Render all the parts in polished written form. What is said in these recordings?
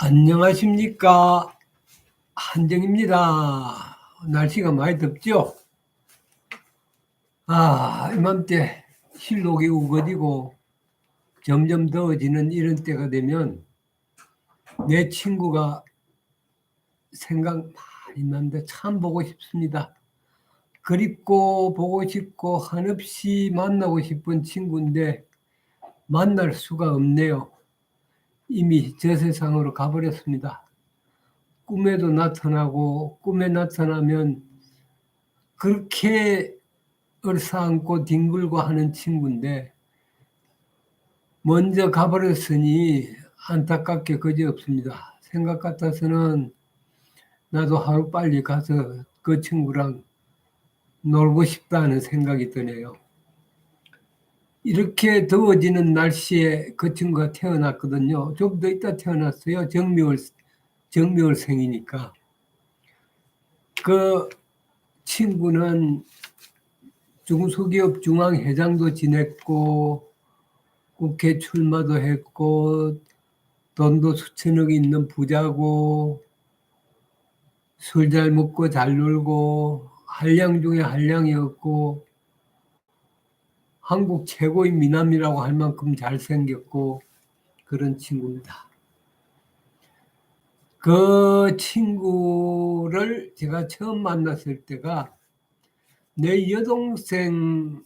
안녕하십니까. 한정입니다. 날씨가 많이 덥죠? 이맘때 실록이 우거지고 점점 더워지는 이런 때가 되면 내 친구가 생각 많이 나는데 참 보고 싶습니다. 그립고 보고 싶고 한없이 만나고 싶은 친구인데 만날 수가 없네요. 이미 저 세상으로 가버렸습니다. 꿈에도 나타나고 꿈에 나타나면 그렇게 얼싸안고 뒹굴고 하는 친구인데 먼저 가버렸으니 안타깝게 그지없습니다. 생각 같아서는 나도 하루빨리 가서 그 친구랑 놀고 싶다는 생각이 드네요. 이렇게 더워지는 날씨에 그 친구가 태어났거든요. 좀 더 있다 태어났어요. 정묘월생이니까. 그 친구는 중소기업 중앙회장도 지냈고 국회 출마도 했고 돈도 수천억 있는 부자고 술 잘 먹고 잘 놀고 한량 중에 한량이었고 한국 최고의 미남이라고 할 만큼 잘생겼고 그런 친구입니다. 그 친구를 제가 처음 만났을 때가 내 여동생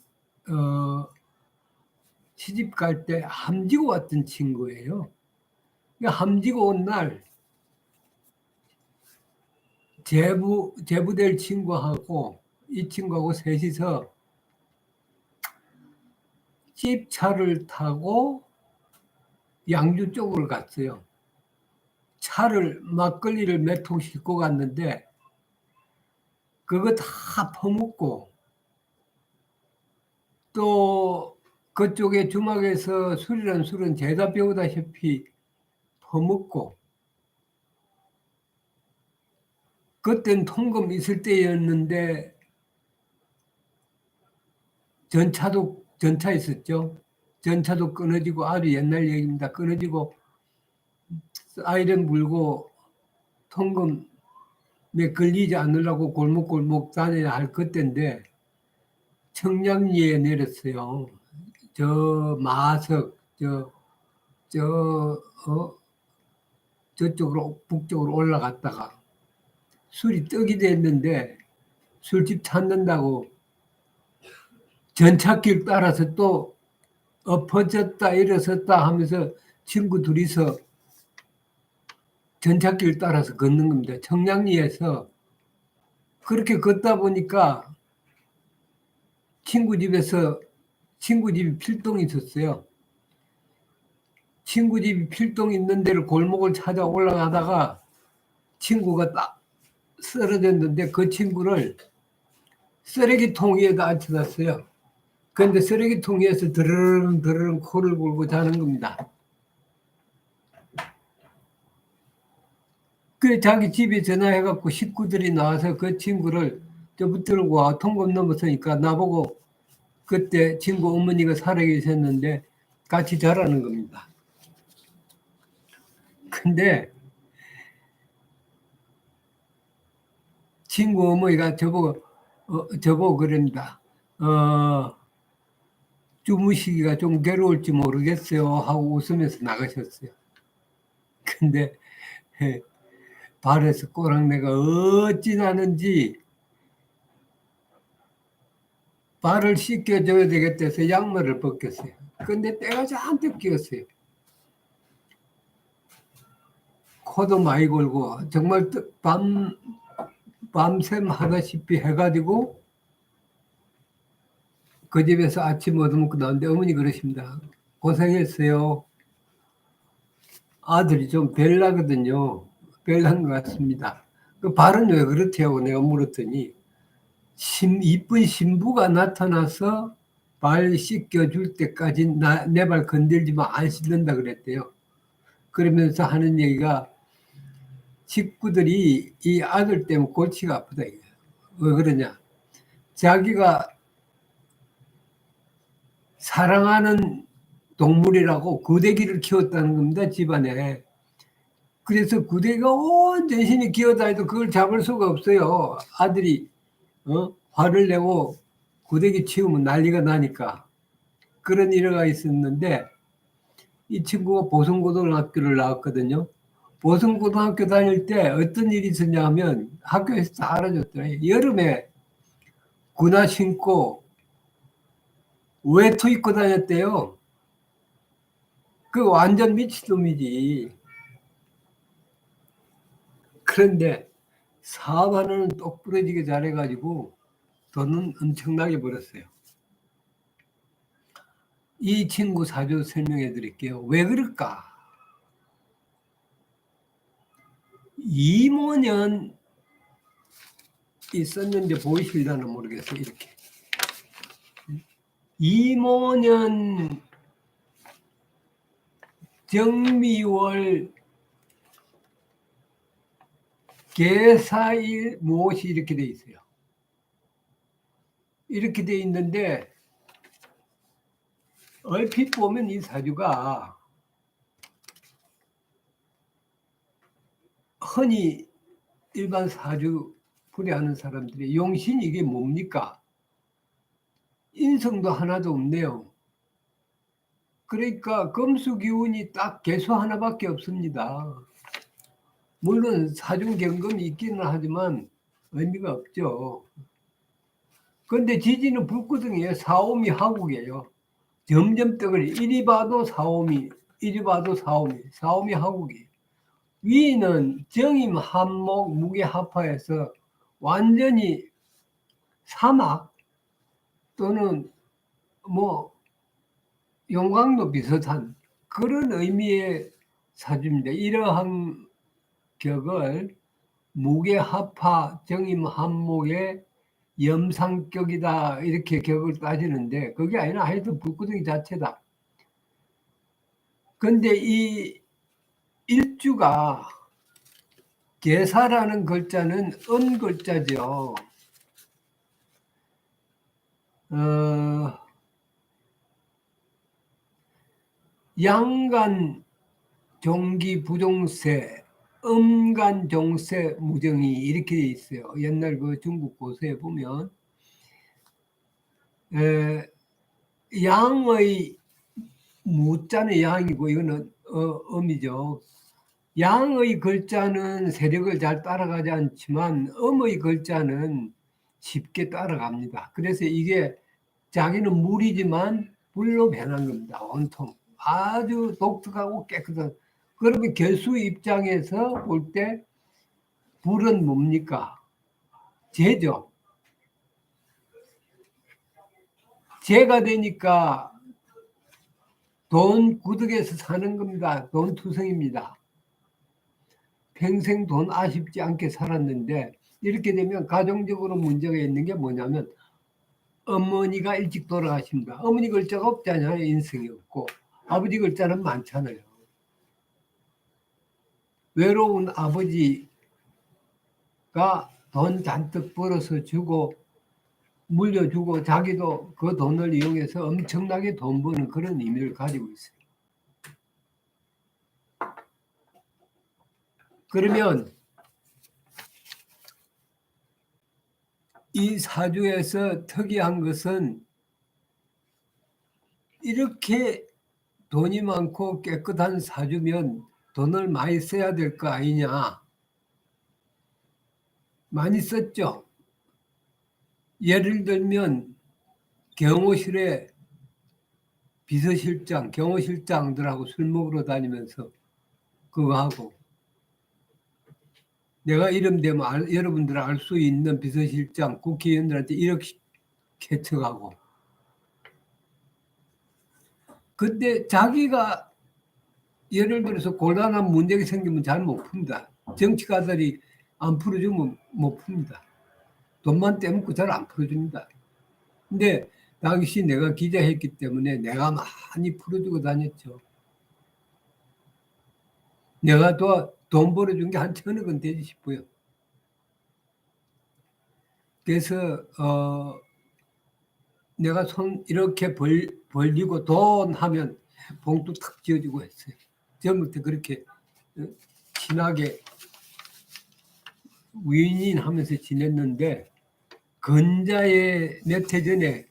시집 갈 때 함지고 왔던 친구예요. 함지고 온 날 제부될 친구하고 이 친구하고 셋이서 집차를 타고 양주 쪽으로 갔어요. 막걸리를 몇 통 싣고 갔는데 그거 다 퍼먹고 또 그쪽에 주막에서 술이란 술은 죄다 배우다시피 퍼먹고 그땐 통금 있을 때였는데 전차 있었죠. 전차도 끊어지고 아주 옛날 얘기입니다. 끊어지고 사이렌 불고 통금에 걸리지 않으려고 골목골목 다녀야 할 그때인데 청량리에 내렸어요. 저 마석 저쪽으로 북쪽으로 올라갔다가 술이 떡이 됐는데 술집 찾는다고 전찻길 따라서 또 엎어졌다 일어섰다 하면서 친구 둘이서 전찻길 따라서 걷는 겁니다. 청량리에서 그렇게 걷다 보니까 친구 집이 필동이 있었어요. 친구 집이 필동 있는 데를 골목을 찾아 올라가다가 친구가 딱 쓰러졌는데 그 친구를 쓰레기통 위에다 앉혀놨어요. 그런데 쓰레기통 위에서 드르릉 코를 골고 자는 겁니다. 그 자기 집에 전화해갖고 식구들이 나와서 그 친구를 저 붙들고 와 통금 넘었으니까 나보고 그때 친구 어머니가 살아계셨는데 같이 자라는 겁니다. 근데 친구 어머니가 저보고 그럽니다. 주무시기가 좀 괴로울지 모르겠어요 하고 웃으면서 나가셨어요. 근데 발에서 꼬랑내가 어찌 나는지 발을 씻겨줘야 되겠다 해서 양말을 벗겼어요. 근데 때가 잔뜩 끼었어요. 코도 많이 골고 정말 밤샘 하다시피 해가지고 그 집에서 아침 얻어먹고 나왔는데 어머니 그러십니다. 고생했어요. 아들이 좀 별나거든요. 별난 것 같습니다. 그 발은 왜 그렇대요? 내가 물었더니 이쁜 신부가 나타나서 발 씻겨줄 때까지 내 발 건들지만 안 씻는다 그랬대요. 그러면서 하는 얘기가 식구들이 이 아들 때문에 골치가 아프다. 왜 그러냐? 자기가 사랑하는 동물이라고 고데기를 키웠다는 겁니다. 집안에. 그래서 구대가 온 전신이 기어다니도 그걸 잡을 수가 없어요. 아들이 화를 내고 구데기 치우면 난리가 나니까. 그런 일화가 있었는데 이 친구가 보성고등학교를 나왔거든요. 보성고등학교 다닐 때 어떤 일이 있었냐 하면 학교에서 다 알아줬더니 여름에 군화 신고 외투 입고 다녔대요. 그 완전 미친놈이지. 그런데 사업 하나는 똑 부러지게 잘해가지고 돈은 엄청나게 벌었어요. 이 친구 사주 설명해 드릴게요. 왜 그럴까? 이모년 있었는데 보이실려나 모르겠어요. 이렇게. 이모년 정미월 계사일 무엇이 이렇게 돼 있어요. 이렇게 돼 있는데 얼핏 보면 이 사주가 흔히 일반 사주 풀이하는 사람들이 용신 이게 뭡니까? 인성도 하나도 없네요. 그러니까 금수 기운이 딱 개수 하나밖에 없습니다. 물론 사중경금이 있기는 하지만 의미가 없죠. 그런데 지지는 불구덩이에 사오미 하국이에요. 점점 떡을 이리 봐도 사오미, 이리 봐도 사오미, 사오미 하국이. 위는 정임 한목 무게합화해서 완전히 사막 또는 뭐 용광로 비슷한 그런 의미의 사주입니다. 이러한 격을 무게합화 정임 한목의 염상격이다 이렇게 격을 따지는데 그게 아니라 하여튼 불구덩이 자체다. 근데 이 일주가 계사라는 글자는 글자죠. 양간 종기 부종세 음간 종세 무정이 이렇게 돼 있어요. 옛날 그 중국 고서에 보면 양의 무자는 양이고 이거는 음이죠. 양의 글자는 세력을 잘 따라가지 않지만 음의 글자는 쉽게 따라갑니다. 그래서 이게 자기는 물이지만 불로 변한 겁니다. 온통 아주 독특하고 깨끗한. 그러면 결수 입장에서 볼 때 불은 뭡니까? 재죠. 재가 되니까 돈 구득에서 사는 겁니다. 돈 투성입니다. 평생 돈 아쉽지 않게 살았는데 이렇게 되면 가정적으로 문제가 있는 게 뭐냐면 어머니가 일찍 돌아가십니다. 어머니 글자가 없잖아요. 인생이 없고. 아버지 글자는 많잖아요. 외로운 아버지가 돈 잔뜩 벌어서 주고 물려주고 자기도 그 돈을 이용해서 엄청나게 돈 버는 그런 의미를 가지고 있어요. 그러면 이 사주에서 특이한 것은 이렇게 돈이 많고 깨끗한 사주면 돈을 많이 써야 될 거 아니냐. 많이 썼죠. 예를 들면 경호실에 비서실장, 경호실장들하고 술 먹으러 다니면서 그거 하고 내가 이름 대면 여러분들 알 수 있는 비서실장, 국회의원들한테 이렇게 개척하고 근데 자기가 예를 들어서 곤란한 문제가 생기면 잘 못 푼다. 정치가들이 안 풀어주면 못 풉니다. 돈만 떼먹고 잘 안 풀어줍니다. 근데 당시 내가 기자했기 때문에 내가 많이 풀어주고 다녔죠. 내가 또 돈 벌어준 게 한 1,000억은 되지 싶어요. 그래서 내가 손 이렇게 벌리고 돈 하면 봉투 탁 지어주고 했어요. 전부터 그렇게 친하게 위인하면서 지냈는데 근자에 몇 해 전에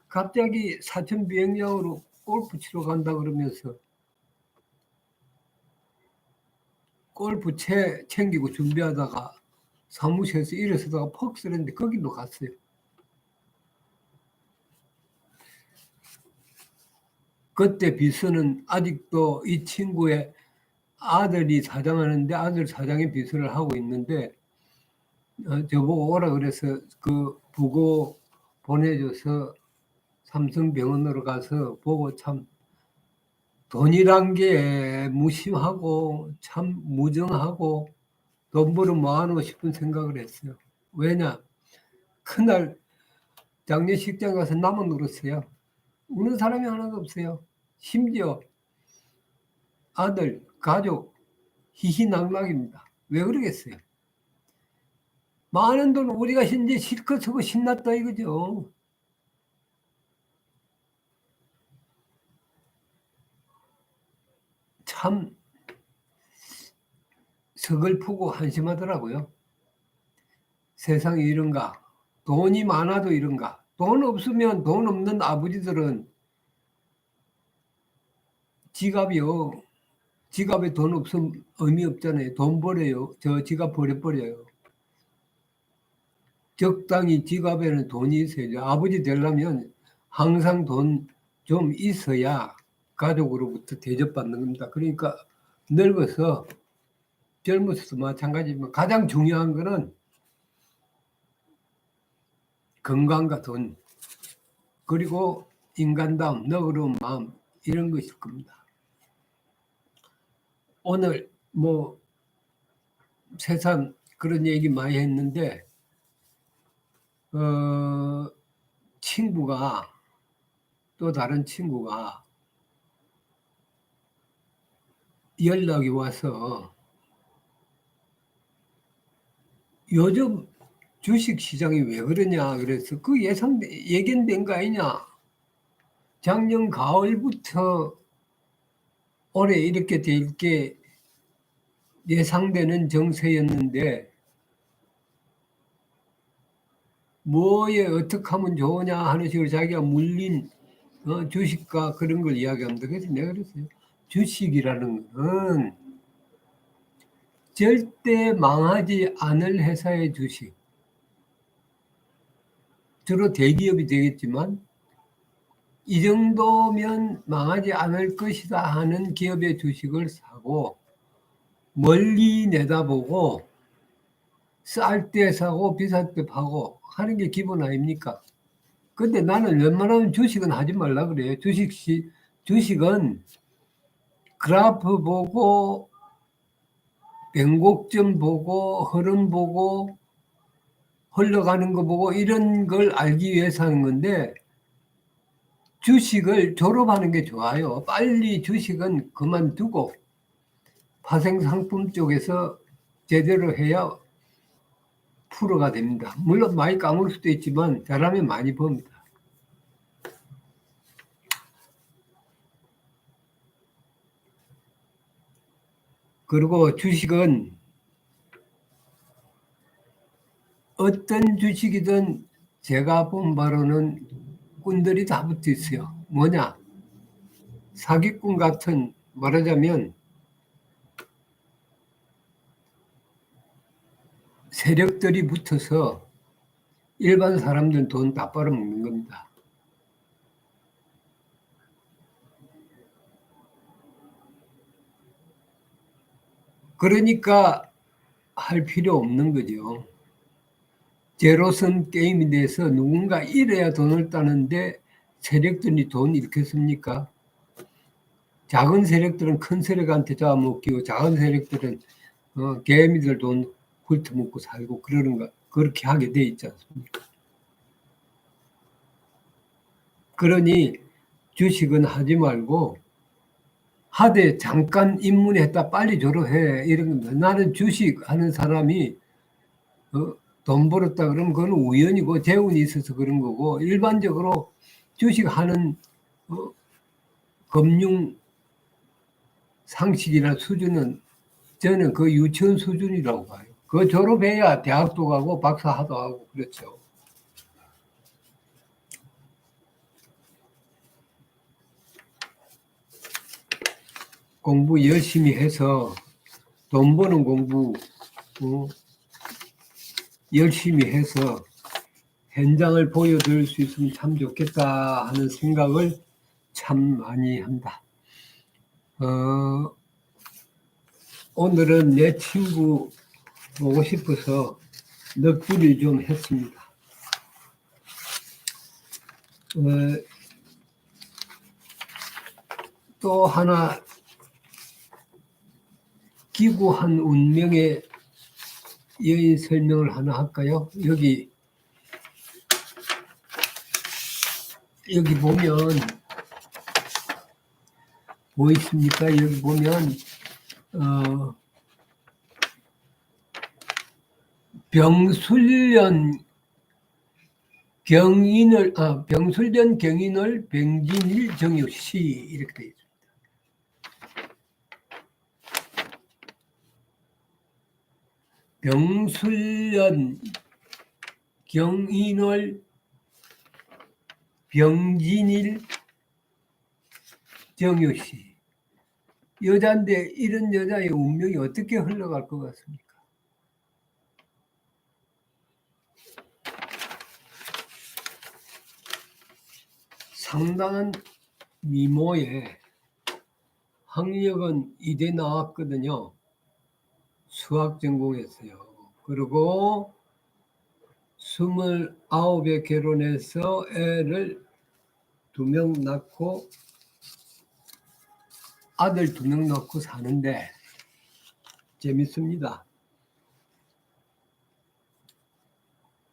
갑자기 사천 비행장으로 골프 치러 간다 그러면서 골프 채 챙기고 준비하다가 사무실에서 일어서다가 퍽 쓰러졌는데 거기도 갔어요. 그때 비서는 아직도 이 친구의 아들이 사장하는데 아들 사장의 비서를 하고 있는데 저보고 오라 그래서 그 부고 보내줘서 삼성병원으로 가서 보고 참 돈이란 게 무심하고 참 무정하고 돈 벌어 모아놓고 싶은 생각을 했어요. 왜냐? 그날 장례식장 가서 나만 울었어요. 우는 사람이 하나도 없어요. 심지어 아들, 가족 희희낙낙입니다. 왜 그러겠어요? 많은 돈 우리가 현재 실컷 쓰고 신났다 이거죠. 참 서글프고 한심하더라고요. 세상이 이런가? 돈이 많아도 이런가? 돈 없으면 돈 없는 아버지들은 지갑이요. 지갑에 돈 없으면 의미 없잖아요. 돈 버려요. 저 지갑 버려버려요. 적당히 지갑에는 돈이 있어야죠. 아버지 되려면 항상 돈 좀 있어야 가족으로부터 대접받는 겁니다. 그러니까 늙어서 젊어서도 마찬가지지만 가장 중요한 거는 건강과 돈 그리고 인간다움, 너그러운 마음 이런 것일 겁니다. 오늘 뭐 세상 그런 얘기 많이 했는데 친구가 또 다른 친구가 연락이 와서 요즘 주식시장이 왜 그러냐 그래서 그 예견된 거 아니냐. 작년 가을부터 올해 이렇게 될 게 예상되는 정세였는데 뭐에 어떻게 하면 좋으냐 하는 식으로 자기가 물린 주식과 그런 걸 이야기합니다. 그래서 내가 그랬어요. 주식이라는 것은 절대 망하지 않을 회사의 주식. 주로 대기업이 되겠지만 이 정도면 망하지 않을 것이다 하는 기업의 주식을 사고 멀리 내다보고 쌀 때 사고 비쌀 때 파고 하는 게 기본 아닙니까? 근데 나는 웬만하면 주식은 하지 말라 그래요. 주식은 그래프 보고 변곡점 보고 흐름 보고 흘러가는 거 보고 이런 걸 알기 위해서 하는 건데 주식을 졸업하는 게 좋아요. 빨리 주식은 그만두고 파생상품 쪽에서 제대로 해야 프로가 됩니다. 물론 많이 까먹을 수도 있지만 잘하면 많이 법니다. 그리고 주식은 어떤 주식이든 제가 본 바로는 꾼들이 다 붙어 있어요. 뭐냐? 사기꾼 같은 말하자면 세력들이 붙어서 일반 사람들 돈 다 빨아먹는 겁니다. 그러니까 할 필요 없는 거죠. 제로섬 게임에 대해서 누군가 이래야 돈을 따는데 세력들이 돈 일으켰습니까? 작은 세력들은 큰 세력한테 잡아먹기고 작은 세력들은 개미들 돈 훑어먹고 살고 그렇게 하게 돼 있지 않습니까? 그러니 주식은 하지 말고 하되 잠깐 입문했다 빨리 졸업해 이런 겁니다. 나는 주식하는 사람이 돈 벌었다 그러면 그건 우연이고 재운이 있어서 그런 거고 일반적으로 주식하는 금융 상식이나 수준은 저는 그 유치원 수준이라고 봐요. 그 졸업해야 대학도 가고 박사학도 하고 그렇죠. 공부 열심히 해서 돈 버는 공부 열심히 해서 현장을 보여드릴 수 있으면 참 좋겠다 하는 생각을 참 많이 한다. 오늘은 내 친구 보고 싶어서 넋두리 좀 했습니다. 또 하나 기구한 운명의 여인 설명을 하나 할까요? 여기 보면 보이십니까? 여기 보면 병술년 경인을 병진일 정유시 이렇게 되어 있습니다. 병술년 경인월 병진일 정유시. 여자인데 이런 여자의 운명이 어떻게 흘러갈 것 같습니까? 상당한 미모에 학력은 이대 나왔거든요. 수학 전공했어요. 그리고 29에 결혼해서 애를 2명 낳고 아들 2명 낳고 사는데 재밌습니다.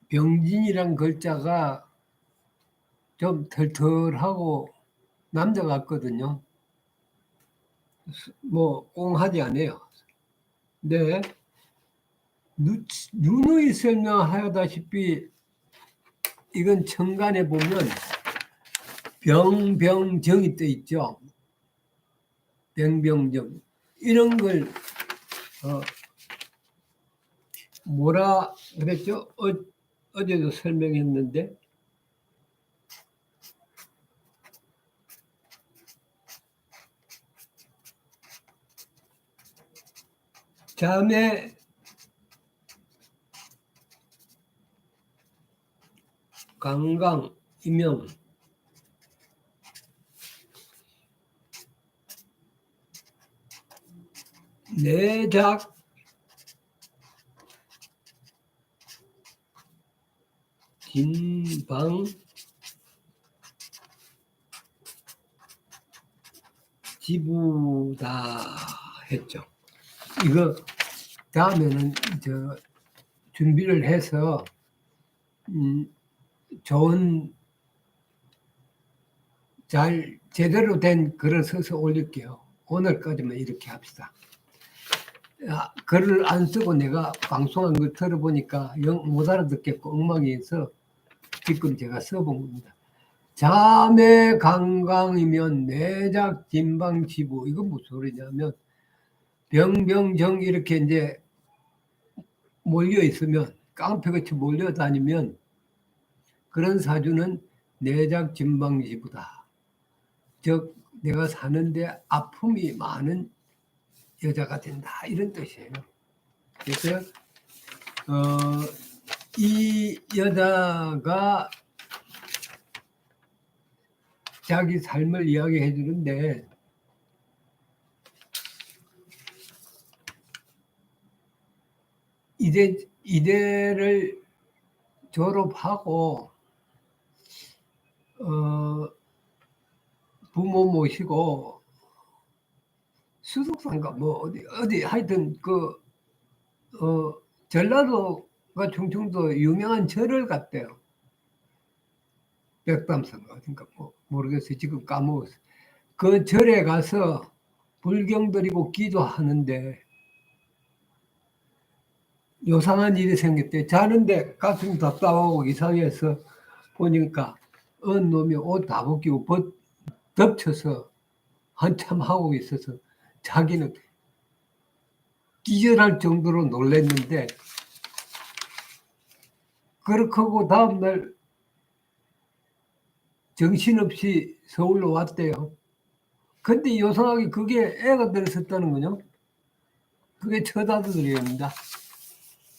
병진이란 글자가 좀 털털하고 남자 같거든요. 뭐 꽁하지 않아요. 네. 누누이 설명하다시피 이건 천간에 보면 병병정이 떠 있죠. 병병정 이런 걸 뭐라 그랬죠? 어제도 설명했는데 자매 강강 이명 내작 진방 지부다 했죠. 이거 다음에는 준비를 해서 좋은 잘 제대로 된 글을 써서 올릴게요. 오늘까지만 이렇게 합시다. 글을 안 쓰고 내가 방송한 걸 들어보니까 영 못 알아듣겠고 엉망이어서 지금 제가 써본 겁니다. 자매 강강이면 내작 진방지부. 이건 무슨 소리냐면 병병정 이렇게 이제 몰려 있으면 깡패같이 몰려 다니면 그런 사주는 내작 진방지부다. 즉 내가 사는데 아픔이 많은 여자가 된다 이런 뜻이에요. 그래서 이 여자가 자기 삶을 이야기해 주는데 이대를 졸업하고 부모 모시고 수석산가 뭐 어디 하여튼 전라도가 충청도 유명한 절을 갔대요. 백담산가 어딘가 뭐 모르겠어요. 지금 까먹었어요. 그 절에 가서 불경 드리고 기도하는데 요상한 일이 생겼대. 자는데 가슴이 답답하고 이상해서 보니까 어느 놈이 옷 다 벗기고 덮쳐서 한참 하고 있어서 자기는 기절할 정도로 놀랐는데, 그렇게 하고 다음날 정신없이 서울로 왔대요. 근데 요상하게 그게 애가 들었었다는 거죠. 그게 첫 아들이랍니다.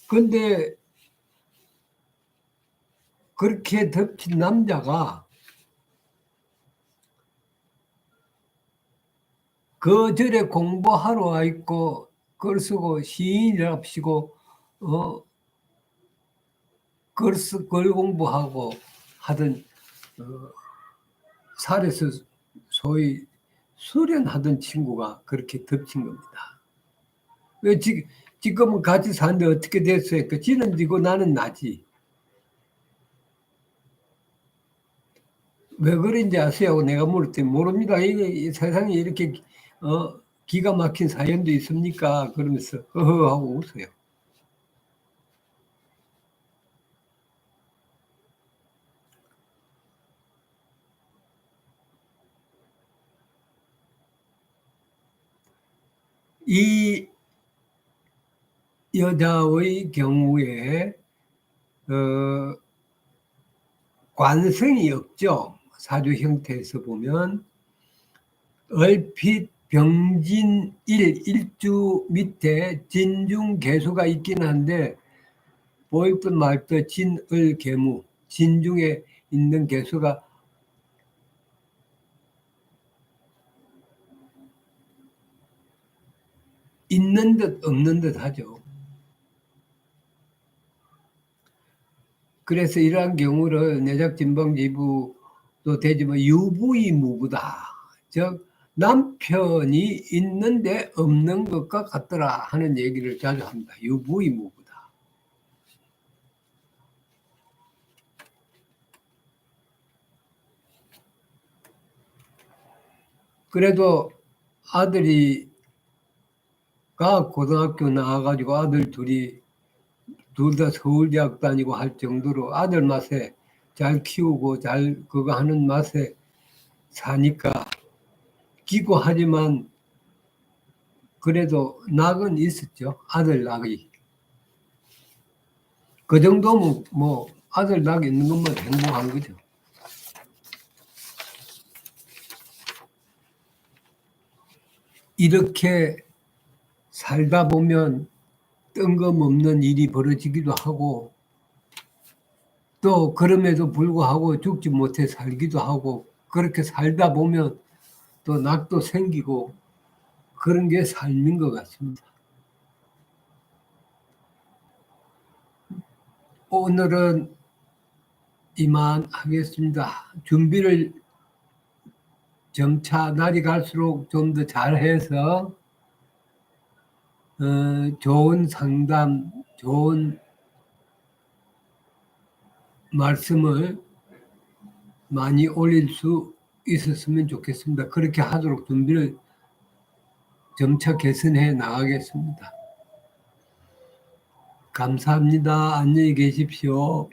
근데 그렇게 덮친 남자가 그 절에 공부하러 와 있고, 글 쓰고 시인이랍시고, 글 공부하고 하던, 살에서 소위 수련하던 친구가 그렇게 덮친 겁니다. 왜 지금은 같이 사는데 어떻게 됐어요? 그 지는 지고 나는 나지. 왜 그런지 아세요? 내가 물었더니 모릅니다. 이게 세상에 이렇게 기가 막힌 사연도 있습니까? 그러면서 하고 웃어요. 이 여자의 경우에 관성이 없죠. 사주 형태에서 보면 얼핏 병진 일주 밑에 진중 개수가 있긴 한데, 보일 듯 말 듯 진을 개무, 진중에 있는 개수가 있는 듯 없는 듯 하죠. 그래서 이러한 경우를 내작진방지부도 되지만 유부이무부다. 즉 남편이 있는데 없는 것과 같더라 하는 얘기를 자주 합니다. 유부이무부다. 그래도 아들이가 고등학교 나와가지고 아들 둘이 둘 다 서울대학 다니고 할 정도로 아들 맛에 잘 키우고 잘 그거 하는 맛에 사니까 기고하지만 그래도 낙은 있었죠. 아들 낙이. 그 정도면 뭐 아들 낙 있는 것만 행복한 거죠. 이렇게 살다 보면 뜬금없는 일이 벌어지기도 하고, 또 그럼에도 불구하고 죽지 못해 살기도 하고, 그렇게 살다 보면 또 낙도 생기고, 그런 게 삶인 것 같습니다. 오늘은 이만하겠습니다. 준비를 점차 날이 갈수록 좀 더 잘해서 좋은 상담, 좋은 말씀을 많이 올릴 수 있었으면 좋겠습니다. 그렇게 하도록 준비를 점차 개선해 나가겠습니다. 감사합니다. 안녕히 계십시오.